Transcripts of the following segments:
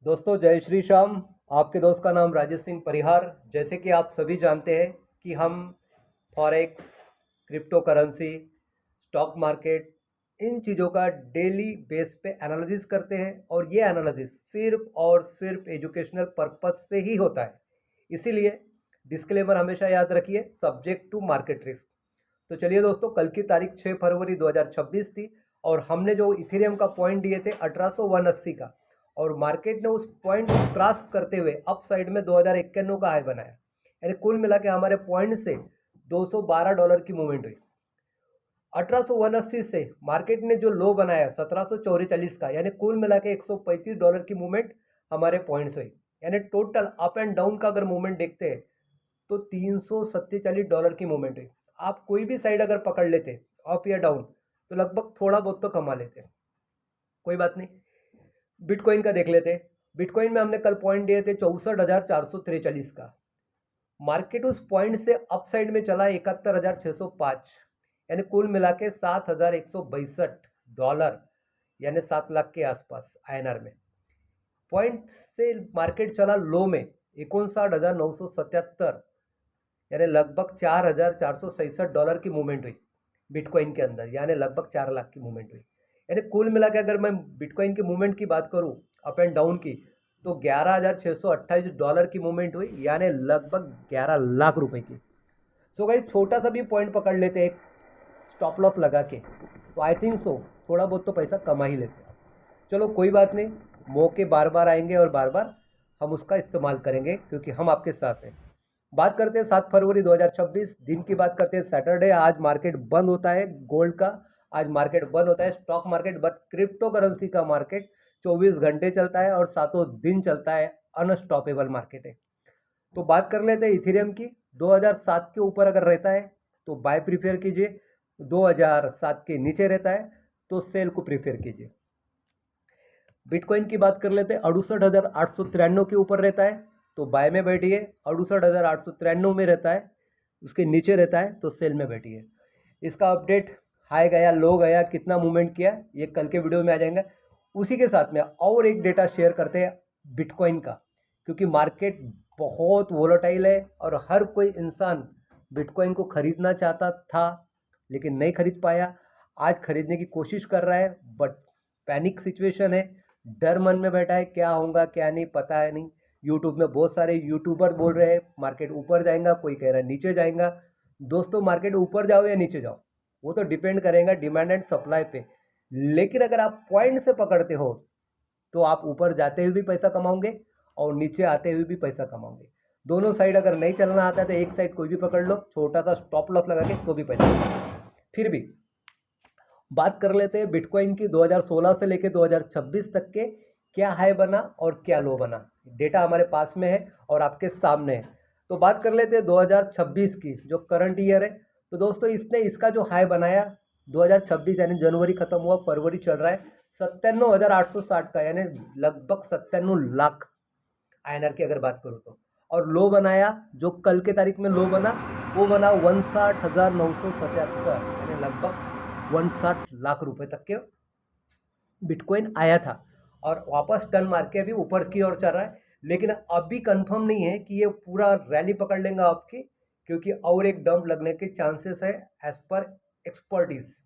दोस्तों जय श्री श्याम। आपके दोस्त का नाम राजेश सिंह परिहार। जैसे कि आप सभी जानते हैं कि हम forex, crypto currency, stock market, इन चीज़ों का डेली बेस पे एनालिसिस करते हैं और ये एनालिसिस सिर्फ और सिर्फ एजुकेशनल पर्पस से ही होता है। इसीलिए डिस्क्लेमर हमेशा याद रखिए, सब्जेक्ट टू मार्केट रिस्क। तो चलिए दोस्तों, कल की तारीख 6 फरवरी 2026 थी और हमने जो इथेरियम का पॉइंट दिए थे 1880 का, और मार्केट ने उस पॉइंट को क्रॉस करते हुए अप साइड में 2091 का हाई बनाया। यानी कुल मिला के हमारे पॉइंट से $212 की मूवमेंट हुई। 1880 से मार्केट ने जो लो बनाया 1744 का, यानी कुल मिला के $135 की मूवमेंट हमारे पॉइंट्स हुई। यानी टोटल अप एंड डाउन का अगर मूवमेंट देखते हैं तो $347 की मूवमेंट हुई। आप कोई भी साइड अगर पकड़ लेते अप या डाउन तो लगभग थोड़ा बहुत तो कमा लेते। कोई बात नहीं, बिटकॉइन का देख लेते। बिटकॉइन में हमने कल पॉइंट दिए थे 64,443 का। मार्केट उस पॉइंट से अप साइड में चला 71,605, यानी कुल मिला के $7,162, यानी 7 लाख के आसपास आईएनआर में। पॉइंट से मार्केट चला लो में 59,977, यानी लगभग $4,467 की मूवमेंट हुई बिटकॉइन के अंदर, यानी लगभग 4 लाख की मूवमेंट हुई। यानी कुल मिला के अगर मैं बिटकॉइन की मूवमेंट की बात करूं अप एंड डाउन की, तो $11,628 की मूवमेंट हुई, यानी लगभग 11 लाख रुपए की। सो गाइस, छोटा सा भी पॉइंट पकड़ लेते एक स्टॉप लॉस लगा के, तो आई थिंक सो थोड़ा बहुत तो पैसा कमा ही लेते। चलो कोई बात नहीं, मौके बार बार आएंगे और बार बार हम उसका इस्तेमाल करेंगे क्योंकि हम आपके साथ हैं। बात करते हैं 7 फरवरी 2026 दिन की। बात करते हैं सैटरडे। आज मार्केट बंद होता है गोल्ड का, आज मार्केट बंद होता है stock market, but crypto currency का मार्केट 24 घंटे चलता है और सातों दिन चलता है, अनस्टॉपेबल मार्केट है। तो बात कर लेते हैं इथेरियम की। 2007 के ऊपर अगर रहता है तो बाय प्रीफेयर कीजिए, 2007 के नीचे रहता है तो सेल को प्रीफेयर कीजिए। बिटकॉइन की बात कर लेते हैं। 68,893 के ऊपर रहता है तो बाय में बैठिए, 68,893 में रहता है, उसके नीचे रहता है तो सेल में बैठिए। इसका अपडेट हाई गया, लो गया, कितना मूवमेंट किया, ये कल के वीडियो में आ जाएंगे। उसी के साथ में और एक डेटा शेयर करते हैं बिटकॉइन का, क्योंकि मार्केट बहुत वोलेटाइल है और हर कोई इंसान बिटकॉइन को खरीदना चाहता था लेकिन नहीं खरीद पाया। आज खरीदने की कोशिश कर रहा है बट पैनिक सिचुएशन है, डर मन में बैठा है, क्या होगा क्या नहीं पता है नहीं। यूट्यूब में बहुत सारे यूट्यूबर बोल रहे हैं मार्केट ऊपर जाएगा, कोई कह रहा है नीचे जाएगा। दोस्तों, मार्केट ऊपर जाओ या नीचे जाओ वो तो डिपेंड करेगा डिमांड एंड सप्लाई पे, लेकिन अगर आप पॉइंट से पकड़ते हो तो आप ऊपर जाते हुए भी पैसा कमाओगे और नीचे आते हुए भी पैसा कमाओगे। दोनों साइड अगर नहीं चलना आता है तो एक साइड कोई भी पकड़ लो, छोटा सा स्टॉप लॉस लगा के तो भी पैसा कमाओगे। फिर भी बात कर लेते हैं बिटकॉइन की। 2016 से लेकर 2026 तक के क्या हाई बना और क्या लो बना, डेटा हमारे पास में है और आपके सामने है। तो बात कर लेते हैं 2026 की, जो करंट ईयर है। तो दोस्तों, इसने इसका जो हाई बनाया 2026, यानी जनवरी खत्म हुआ, फरवरी चल रहा है, 97,860 का, यानी लगभग 97 लाख आईएनआर की अगर बात करूँ तो। और लो बनाया जो कल के तारीख में लो बना, वो बना 59,977, यानी लगभग 59 लाख रुपए तक के बिटकॉइन आया था और वापस टर्न मार के अभी ऊपर की ओर चल रहा है। लेकिन अभी कंफर्म नहीं है कि ये पूरा रैली पकड़ लेगा आपकी, क्योंकि और एक डंप लगने के चांसेस है एज पर एक्सपर्टीज।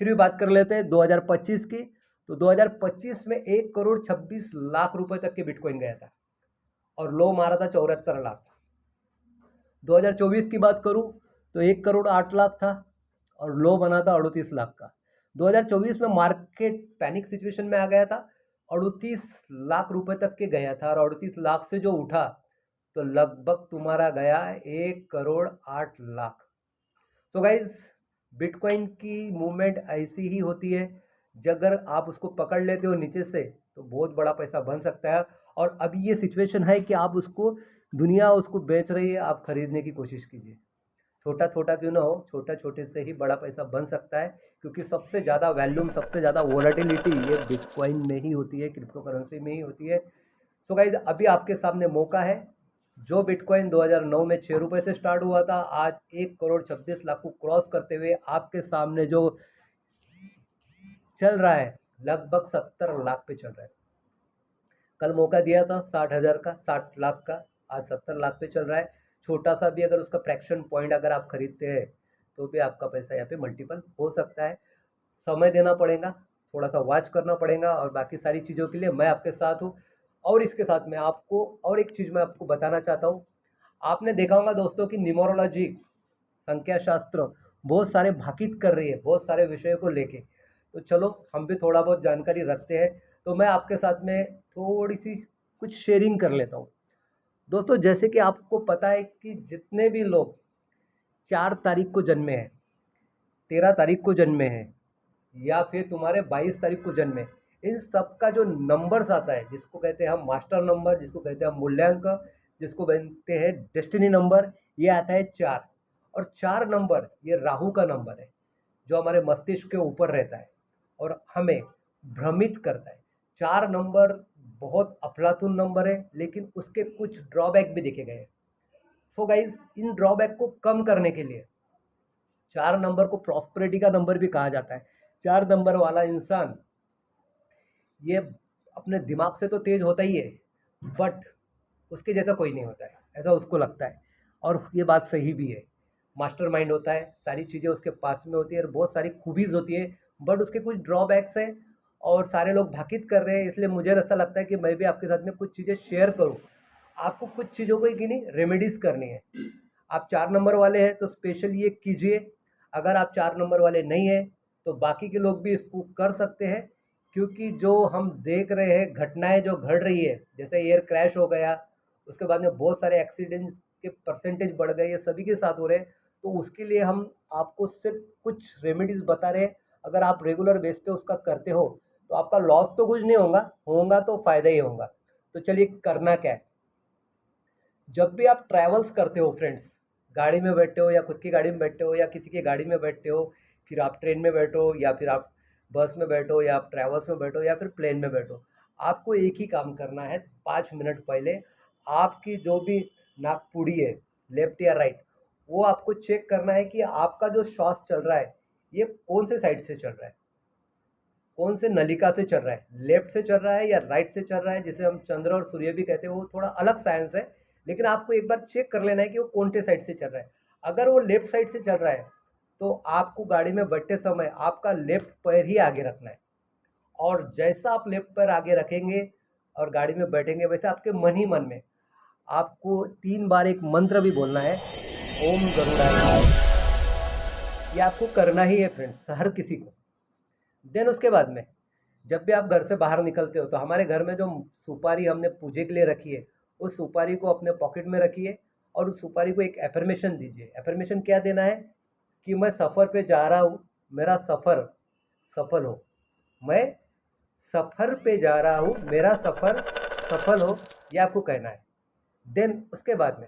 फिर भी बात कर लेते हैं 2025 की। तो 2025 में 1,26,00,000 रुपए तक के बिटकॉइन गया था और लो मारा था 74 लाख। 2024 की बात करूं तो 1,08,00,000 था और लो बना था 38 लाख का। 2024 में मार्केट पैनिक सिचुएशन में आ गया था, 38 लाख रुपए तक के गया था और 38 लाख से जो उठा तो लगभग तुम्हारा गया 1,08,00,000। तो गाइज, बिटकॉइन की मूवमेंट ऐसी ही होती है, अगर आप उसको पकड़ लेते हो नीचे से तो बहुत बड़ा पैसा बन सकता है। और अभी ये सिचुएशन है कि आप उसको, दुनिया उसको बेच रही है, आप खरीदने की कोशिश कीजिए। छोटा छोटा क्यों ना हो, छोटा छोटे से ही बड़ा पैसा बन सकता है, क्योंकि सबसे ज़्यादा वैल्यूम, सबसे ज़्यादा वोलेटिलिटी ये बिटकॉइन में ही होती है, क्रिप्टो करेंसी में ही होती है। सो गाइज, अभी आपके सामने मौका है। जो बिटकॉइन 2009 में 6 रुपये से स्टार्ट हुआ था, आज 1,26,00,000 को क्रॉस करते हुए आपके सामने जो चल रहा है लगभग 70 लाख पे चल रहा है। कल मौका दिया था 60,000 का, 60 लाख का, आज 70 लाख पे चल रहा है। छोटा सा भी अगर उसका फ्रैक्शन पॉइंट अगर आप खरीदते हैं तो भी आपका पैसा यहाँ पे मल्टीपल हो सकता है। समय देना पड़ेगा, थोड़ा सा वॉच करना पड़ेगा, और बाकी सारी चीज़ों के लिए मैं आपके साथ हूँ। और इसके साथ में आपको और एक चीज़ मैं आपको बताना चाहता हूँ। आपने देखा होगा दोस्तों कि न्यूमरोलॉजी, संख्या शास्त्र बहुत सारे भाकित कर रही है बहुत सारे विषयों को लेके। तो चलो हम भी थोड़ा बहुत जानकारी रखते हैं। तो मैं आपके साथ में थोड़ी सी कुछ शेयरिंग कर लेता हूँ। दोस्तों जैसे कि आपको पता है कि जितने भी लोग 4 तारीख को जन्मे हैं, 13 तारीख को जन्मे हैं, या फिर तुम्हारे 22 तारीख को जन्मे, इन सब का जो नंबर्स आता है, जिसको कहते हैं हम मास्टर नंबर, जिसको कहते हैं हम मूल्यांक, जिसको कहते हैं डेस्टिनी नंबर, ये आता है 4। और 4 नंबर ये राहु का नंबर है, जो हमारे मस्तिष्क के ऊपर रहता है और हमें भ्रमित करता है। 4 नंबर बहुत अफलातून नंबर है, लेकिन उसके कुछ ड्रॉबैक भी देखे गए हैं। सो गाइज, इन ड्रॉबैक को कम करने के लिए 4 नंबर को प्रॉस्पेरिटी का नंबर भी कहा जाता है। 4 नंबर वाला इंसान ये अपने दिमाग से तो तेज होता ही है, बट उसके जैसा कोई नहीं होता है, ऐसा उसको लगता है। और ये बात सही भी है। मास्टरमाइंड होता है, सारी चीज़ें उसके पास में होती है और बहुत सारी खूबीज होती है, बट उसके कुछ ड्रॉबैक्स हैं और सारे लोग भाकित कर रहे हैं। इसलिए मुझे ऐसा लगता है कि मैं भी आपके साथ में कुछ चीज़ें शेयर करूँ। आपको कुछ चीज़ों को कि नहीं रेमेडीज़ करनी है। आप 4 नंबर वाले हैं तो स्पेशल ये कीजिए। अगर आप 4 नंबर वाले नहीं हैं तो बाकी के लोग भी इसको कर सकते हैं, क्योंकि जो हम देख रहे हैं घटनाएं जो घट रही है, जैसे एयर क्रैश हो गया, उसके बाद में बहुत सारे एक्सीडेंट्स के परसेंटेज बढ़ गए, ये सभी के साथ हो रहे हैं। तो उसके लिए हम आपको सिर्फ कुछ रेमेडीज़ बता रहे हैं। अगर आप रेगुलर बेस पे उसका करते हो तो आपका लॉस तो कुछ नहीं होगा तो फ़ायदा ही होगा। तो चलिए करना क्या है। जब भी आप ट्रैवल्स करते हो फ्रेंड्स, गाड़ी में बैठते हो या खुद की गाड़ी में बैठते हो या किसी की गाड़ी में बैठते हो, फिर आप ट्रेन में बैठो या फिर आप बस में बैठो या आप ट्रैवल्स में बैठो या फिर प्लेन में बैठो, आपको एक ही काम करना है। 5 मिनट पहले आपकी जो भी नाकपुड़ी है, लेफ्ट या राइट, वो आपको चेक करना है कि आपका जो श्वास चल रहा है ये कौन से साइड से चल रहा है, कौन से नलिका से चल रहा है, लेफ्ट से चल रहा है या राइट से चल रहा है। जिसे हम चंद्र और सूर्य भी कहते हैं, वो थोड़ा अलग साइंस है, लेकिन आपको एक बार चेक कर लेना है कि वो कौन से साइड से चल रहा है। अगर वो लेफ्ट साइड से चल रहा है तो आपको गाड़ी में बैठते समय आपका लेफ्ट पैर ही आगे रखना है, और जैसा आप लेफ्ट पैर आगे रखेंगे और गाड़ी में बैठेंगे, वैसे आपके मन ही मन में आपको 3 बार एक मंत्र भी बोलना है, ओम गरुड़ाय। ये आपको करना ही है फ्रेंड्स, हर किसी को। देन उसके बाद में जब भी आप घर से बाहर निकलते हो तो हमारे घर में जो सुपारी हमने पूजे के लिए रखी है, उस सुपारी को अपने पॉकेट में रखिए और उस सुपारी को एक एफर्मेशन दीजिए। एफर्मेशन क्या देना है कि मैं सफ़र पे जा रहा हूँ, मेरा सफ़र सफल हो। मैं सफ़र पे जा रहा हूँ, मेरा सफ़र सफल हो, ये आपको कहना है। देन उसके बाद में